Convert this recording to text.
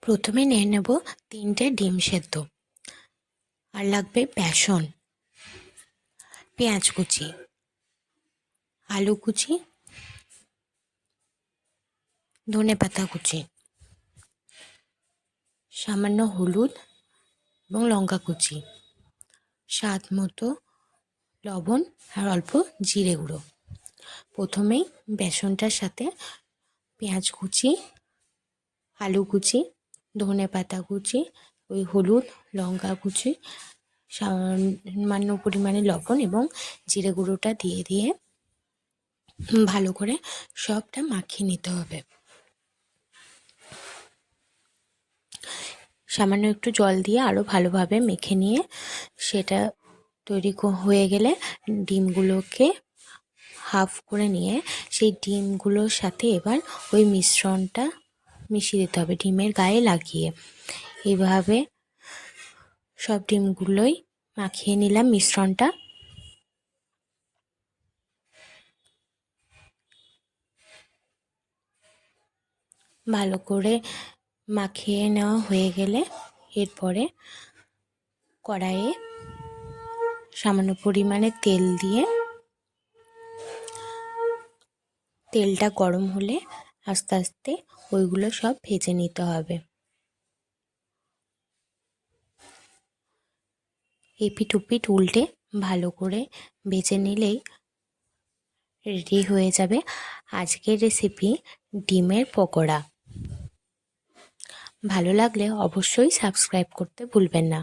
প্রথমে নিয়ে নেব 3টে ডিম সেদ্ধ, আর লাগবে বেসন, পেঁয়াজ কুচি, আলু কুচি, ধনেপাতা কুচি, সামান্য হলুদ এবং লঙ্কা কুচি, স্বাদ মতো লবণ আর অল্প জিরে গুঁড়ো। প্রথমেই বেসনটার সাথে পেঁয়াজ কুচি, আলু কুচি, ধনেপাতা কুচি, ওই হলুদ, লঙ্কা কুচি, সামান্য পরিমাণে লবণ এবং জিরে গুঁড়োটা দিয়ে ভালো করে সবটা মাখিয়ে নিতে হবে। সামান্য একটু জল দিয়ে আরও ভালোভাবে মেখে নিয়ে সেটা তৈরি হয়ে গেলে ডিমগুলোকে হাফ করে নিয়ে সেই ডিমগুলোর সাথে এবার ওই মিশ্রণটা মিশিয়ে দিতে হবে ডিমের গায়ে লাগিয়ে। এইভাবে সব ডিমগুলোই মাখিয়ে নিলাম মিশ্রণটা। ভালো করে মাখিয়ে নেওয়া হয়ে গেলে এরপরে কড়াইয়ে সামান্য পরিমাণে তেল দিয়ে তেলটা গরম হলে আস্তে আস্তে ওইগুলো সব ভেজে নিতে হবে। এপিঠ ওপিঠ উল্টে ভালো করে ভেজে নিলেই রেডি হয়ে যাবে আজকের রেসিপি ডিমের পকোড়া। ভালো লাগলে অবশ্যই সাবস্ক্রাইব করতে ভুলবেন না।